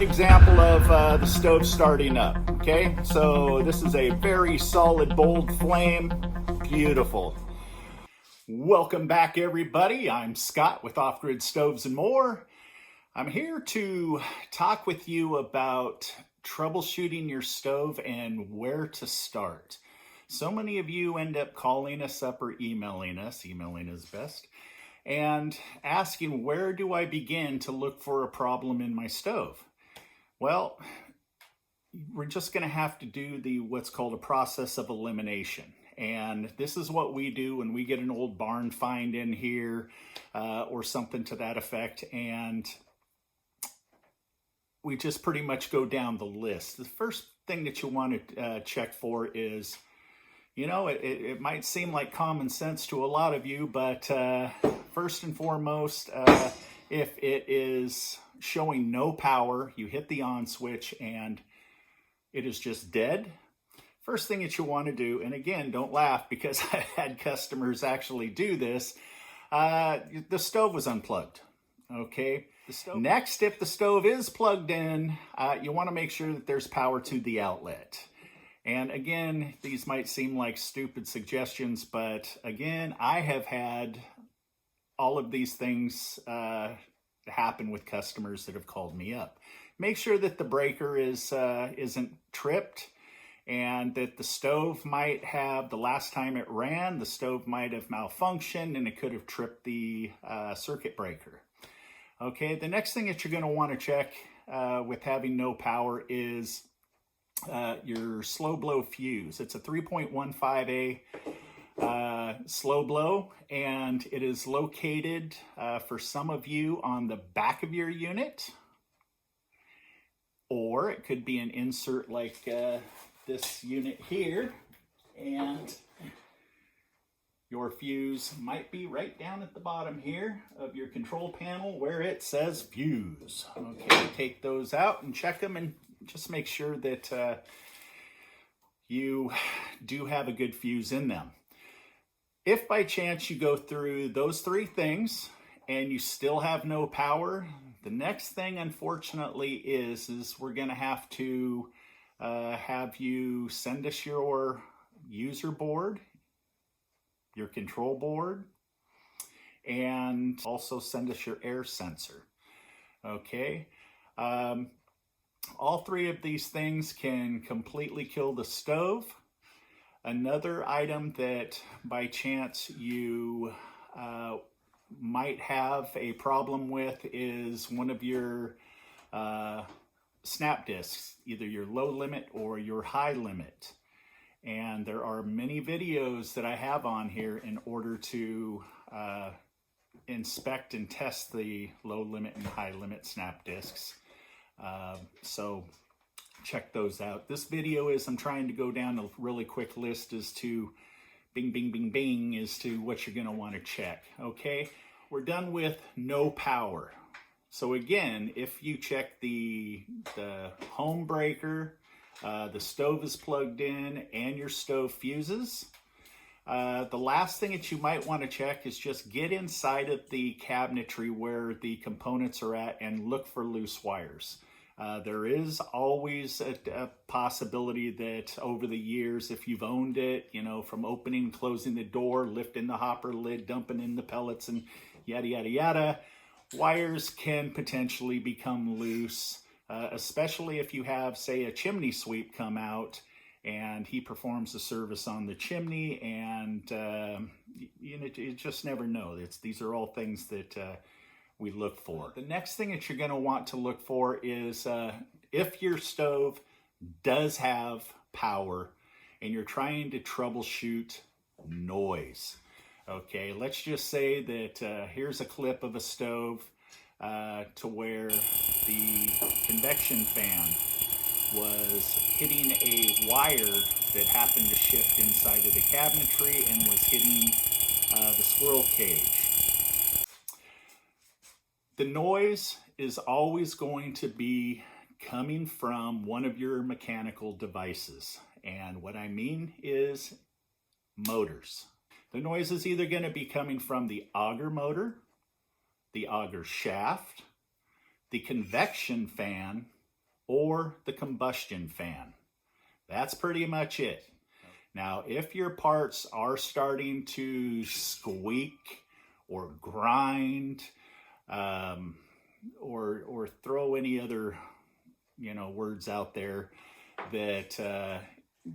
example of the stove starting up. Okay, so this is a very solid, bold flame. Beautiful. Welcome back, everybody. I'm Scott with Off Grid Stoves and More. I'm here to talk with you about troubleshooting your stove and where to start. So many of you end up calling us up or emailing us. Emailing is best. And asking, where do I begin to look for a problem in my stove? Well, we're just going to have to do what's called a process of elimination. And this is what we do when we get an old barn find in here or something to that effect. And we just pretty much go down the list. The first thing that you want to check for is, you know, it might seem like common sense to a lot of you, but first and foremost, if it is showing no power, you hit the on switch and it is just dead. First thing that you want to do, and again, don't laugh because I've had customers actually do this, the stove was unplugged, okay? Next, if the stove is plugged in, you want to make sure that there's power to the outlet. And again, these might seem like stupid suggestions, but again, I have had all of these things happen with customers that have called me up. Make sure that the breaker isn't tripped, and that the stove might have, the last time it ran, the stove might have malfunctioned and it could have tripped the circuit breaker. Okay, the next thing that you're going to want to check with having no power is your slow blow fuse. It's a 3.15A slow blow, and it is located for some of you on the back of your unit, or it could be an insert like this unit here, and your fuse might be right down at the bottom here of your control panel where it says fuse. Okay, take those out and check them and just make sure that you do have a good fuse in them. If by chance you go through those three things and you still have no power, the next thing unfortunately is we're going to have to have you send us your user board, your control board, and also send us your air sensor. Okay. All three of these things can completely kill the stove. Another item that by chance you might have a problem with is one of your snap discs, either your low limit or your high limit. And there are many videos that I have on here in order to inspect and test the low limit and high limit snap discs. So check those out. This video is, I'm trying to go down a really quick list as to bing, bing, bing, bing as to what you're going to want to check. Okay, we're done with no power. So again, if you check the home breaker, the stove is plugged in, and your stove fuses, the last thing that you might want to check is just get inside of the cabinetry where the components are at and look for loose wires. There is always a possibility that over the years, if you've owned it, you know, from opening and closing the door, lifting the hopper lid, dumping in the pellets, and yada, yada, yada, wires can potentially become loose, especially if you have, say, a chimney sweep come out and he performs a service on the chimney, and you know, you just never know. These are all things that we look for. The next thing that you're going to want to look for is if your stove does have power and you're trying to troubleshoot noise. Okay, let's just say that here's a clip of a stove to where the convection fan was hitting a wire that happened to shift inside of the cabinetry and was hitting the squirrel cage. The noise is always going to be coming from one of your mechanical devices. And what I mean is motors. The noise is either going to be coming from the auger motor, the auger shaft, the convection fan, or the combustion fan. That's pretty much it. Now, if your parts are starting to squeak or grind, or throw any other, words out there that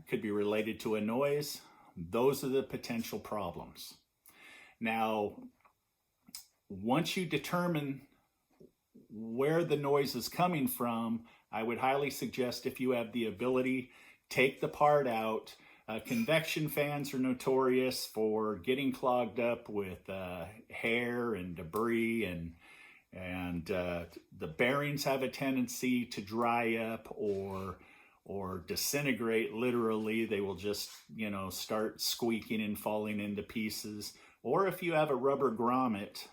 could be related to a noise, those are the potential problems. Now, once you determine where the noise is coming from, I would highly suggest, if you have the ability, take the part out. Convection fans are notorious for getting clogged up with hair and debris, and the bearings have a tendency to dry up or disintegrate. Literally, they will just start squeaking and falling into pieces. Or if you have a rubber grommet,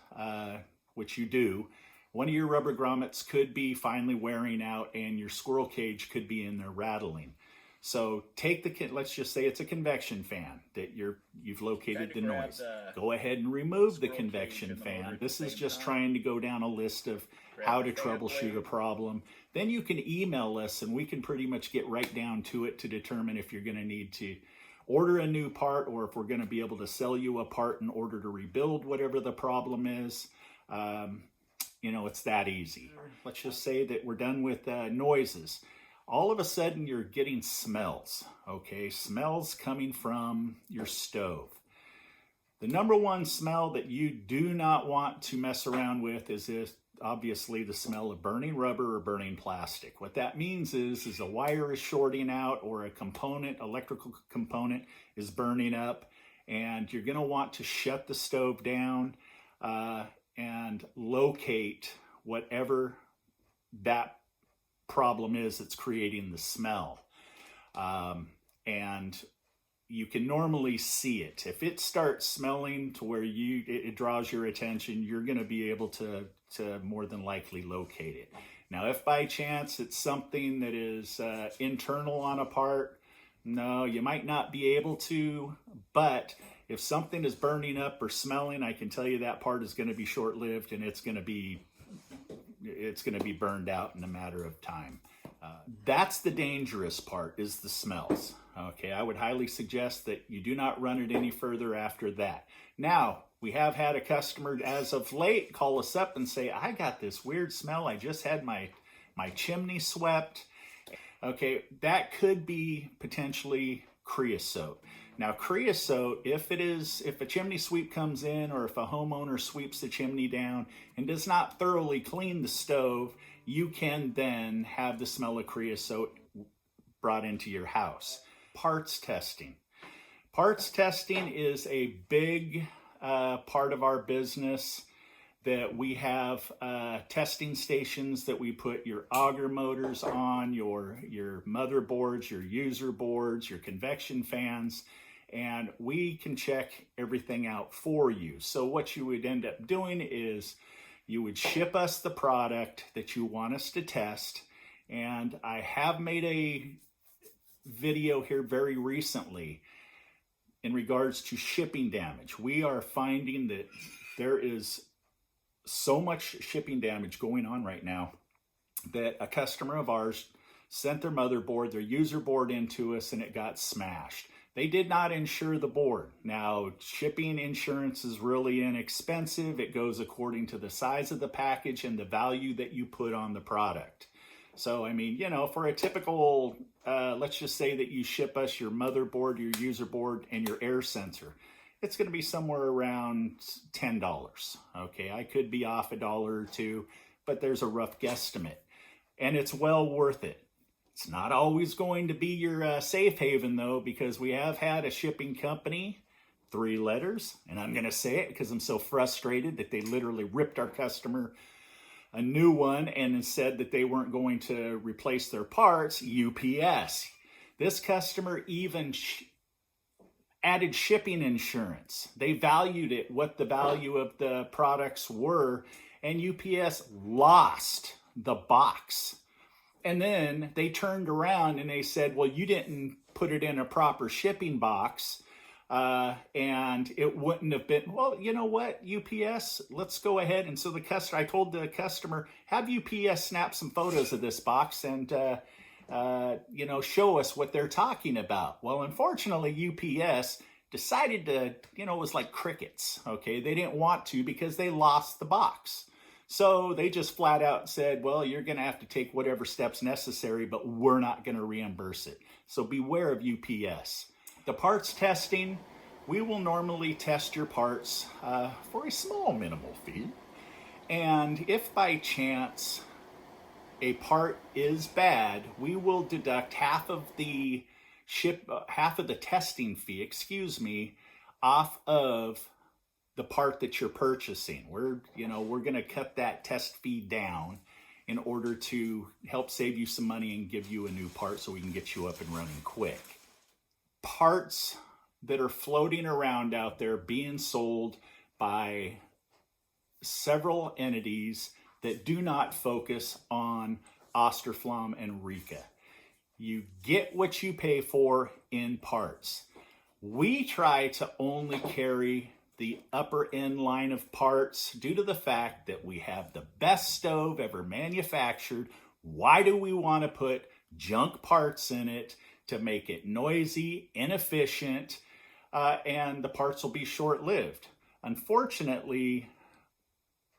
which you do, one of your rubber grommets could be finally wearing out, and your squirrel cage could be in there rattling. So take let's just say it's a convection fan that you've located the noise. Go ahead and remove the convection fan. This is just trying to go down a list of how to troubleshoot a problem. Then you can email us, and we can pretty much get right down to it to determine if you're going to need to order a new part, or if we're going to be able to sell you a part in order to rebuild whatever the problem is. It's that easy. Let's just say that we're done with noises. All of a sudden you're getting smells, okay? Smells coming from your stove. The number one smell that you do not want to mess around with is obviously the smell of burning rubber or burning plastic. What that means is a wire is shorting out, or a electrical component is burning up, and you're gonna want to shut the stove down and locate whatever that problem is that's creating the smell. And you can normally see it. If it starts smelling to where it draws your attention, you're going to be able to more than likely locate it. Now, if by chance it's something that is internal on a part, no, you might not be able to. But if something is burning up or smelling, I can tell you that part is going to be short-lived, and it's going to be burned out in a matter of time. That's the dangerous part, is the smells. Okay, I would highly suggest that you do not run it any further after that. Now, we have had a customer as of late call us up and say, I got this weird smell. I just had my chimney swept. Okay, that could be potentially creosote. Now, creosote, if a chimney sweep comes in, or if a homeowner sweeps the chimney down and does not thoroughly clean the stove, you can then have the smell of creosote brought into your house. Parts testing. Parts testing is a big part of our business. That we have testing stations that we put your auger motors on, your motherboards, your user boards, your convection fans, and we can check everything out for you. So what you would end up doing is you would ship us the product that you want us to test. And I have made a video here very recently in regards to shipping damage. We are finding that there is so much shipping damage going on right now that a customer of ours sent their motherboard, their user board into us, and it got smashed. They did not insure the board. Now, shipping insurance is really inexpensive. It goes according to the size of the package and the value that you put on the product. So, I mean, for a typical, let's just say that you ship us your motherboard, your user board, and your air sensor. It's going to be somewhere around $10. Okay, I could be off $1 or $2, but there's a rough guesstimate. And it's well worth it. It's not always going to be your safe haven, though, because we have had a shipping company, 3 letters, and I'm going to say it because I'm so frustrated that they literally ripped our customer a new one and said that they weren't going to replace their parts. UPS. This customer even added shipping insurance. They valued it, what the value of the products were, and UPS lost the box. And then they turned around and they said, well, you didn't put it in a proper shipping box. and it wouldn't have been, well, you know what, UPS, let's go ahead. And so I told the customer, have UPS snap some photos of this box and, you know, show us what they're talking about. Well, unfortunately, UPS decided to, you know, it was like crickets, okay? They didn't want to because they lost the box. So they just flat out said, well, you're going to have to take whatever steps necessary, but we're not going to reimburse it. So beware of UPS. The parts testing, we will normally test your parts for a small minimal fee. And if by chance a part is bad, we will deduct half of the testing fee, off of the part that you're purchasing. We're going to cut that test fee down in order to help save you some money and give you a new part so we can get you up and running quick. Parts that are floating around out there being sold by several entities that do not focus on Austroflamm and Rika. You get what you pay for in parts. We try to only carry the upper end line of parts due to the fact that we have the best stove ever manufactured. Why do we want to put junk parts in it to make it noisy, inefficient, and the parts will be short-lived? Unfortunately,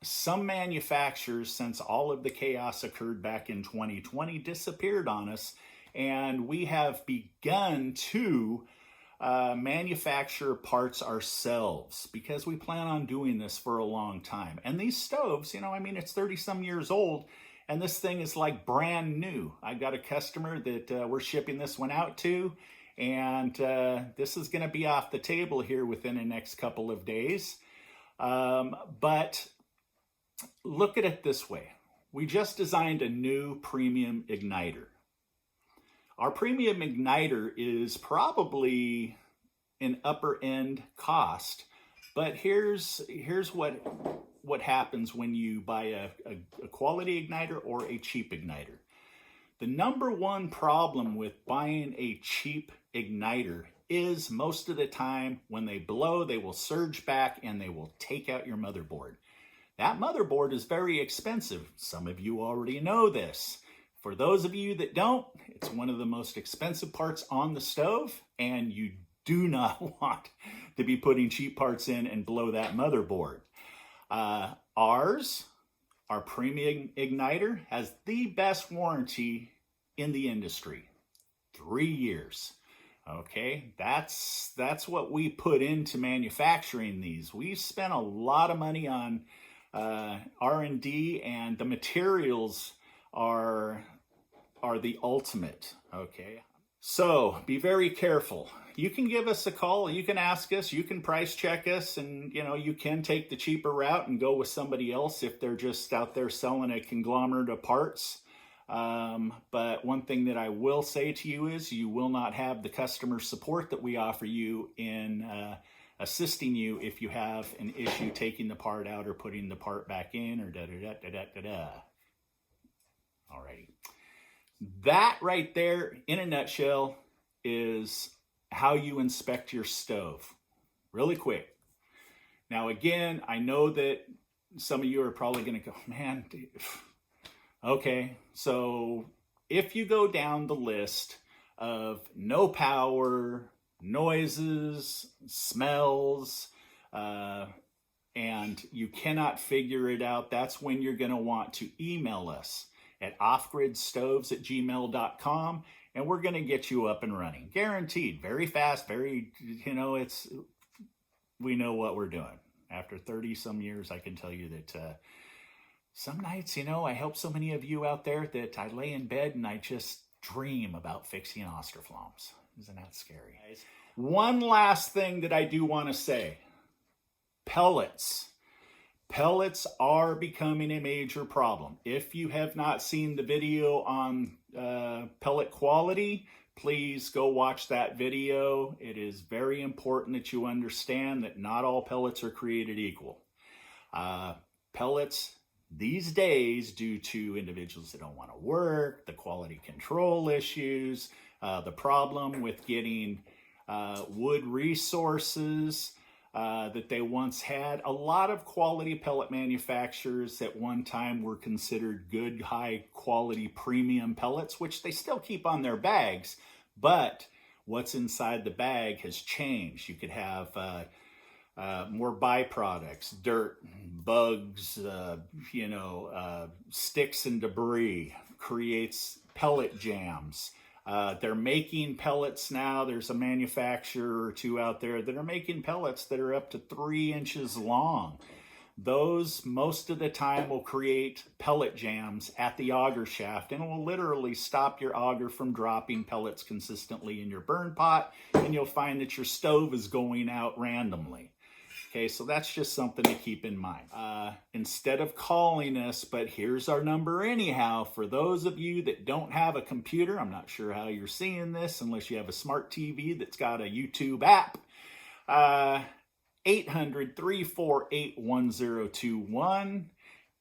some manufacturers, since all of the chaos occurred back in 2020, disappeared on us, and we have begun to manufacture parts ourselves because we plan on doing this for a long time. And these stoves, you know, I mean, it's 30 some years old and this thing is like brand new. I got a customer that we're shipping this one out to, and this is going to be off the table here within the next couple of days. But look at it this way. We just designed a new premium igniter. Our premium igniter is probably an upper end cost, but here's what happens when you buy a quality igniter or a cheap igniter. The number one problem with buying a cheap igniter is most of the time when they blow, they will surge back and they will take out your motherboard. That motherboard is very expensive. Some of you already know this. For those of you that don't, it's one of the most expensive parts on the stove, and you do not want to be putting cheap parts in and blow that motherboard. Our premium igniter, has the best warranty in the industry. 3 years. Okay, that's what we put into manufacturing these. We spent a lot of money on R&D, and the materials are the ultimate, okay? So be very careful. You can give us a call, you can ask us, you can price check us, and you know, you can take the cheaper route and go with somebody else if they're just out there selling a conglomerate of parts. But one thing that I will say to you is you will not have the customer support that we offer you in assisting you if you have an issue taking the part out or putting the part back in or da-da-da-da-da-da-da. Alrighty. That right there, in a nutshell, is how you inspect your stove. Really quick. Now, again, I know that some of you are probably going to go, man, dude. Okay, so if you go down the list of no power, noises, smells, and you cannot figure it out, that's when you're going to want to email us at offgridstovesandmore@gmail.com, and we're going to get you up and running. Guaranteed. Very fast, very, you know, we know what we're doing. After 30 some years, I can tell you that some nights, you know, I help so many of you out there that I lay in bed and I just dream about fixing Austroflamms. Isn't that scary? One last thing that I do want to say. Pellets. Pellets are becoming a major problem. If you have not seen the video on pellet quality, please go watch that video. It is very important that you understand that not all pellets are created equal. Pellets these days, due to individuals that don't want to work, the quality control issues, the problem with getting wood resources that they once had. A lot of quality pellet manufacturers at one time were considered good, high quality premium pellets, which they still keep on their bags, but what's inside the bag has changed. You could have more byproducts, dirt, bugs, sticks and debris, creates pellet jams. They're making pellets now. There's a manufacturer or two out there that are making pellets that are up to 3 inches long. Those, most of the time, will create pellet jams at the auger shaft and will literally stop your auger from dropping pellets consistently in your burn pot, and you'll find that your stove is going out randomly. Okay, so that's just something to keep in mind. Instead of calling us, but here's our number anyhow, for those of you that don't have a computer, I'm not sure how you're seeing this unless you have a smart TV that's got a YouTube app, 800-348-1021.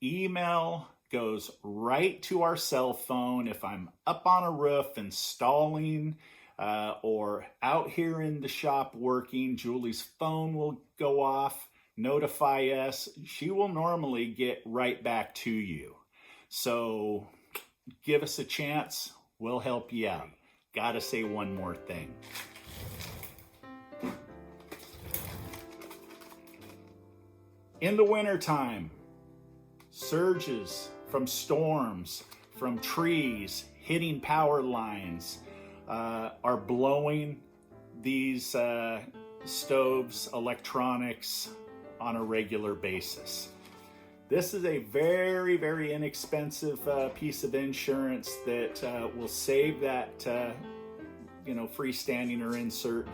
Email goes right to our cell phone. If I'm up on a roof installing or out here in the shop working, Julie's phone will go off, notify us. She will normally get right back to you. So give us a chance. We'll help you out. Gotta say one more thing. In the wintertime, surges from storms, from trees hitting power lines, are blowing these stoves, electronics on a regular basis. This is a very, very inexpensive piece of insurance that will save that freestanding or insert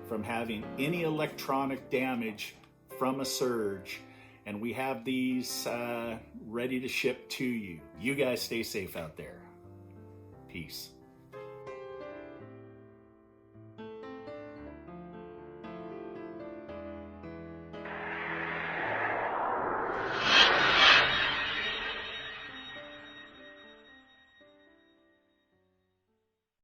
from having any electronic damage from a surge. And we have these ready to ship to you. You guys stay safe out there. Peace.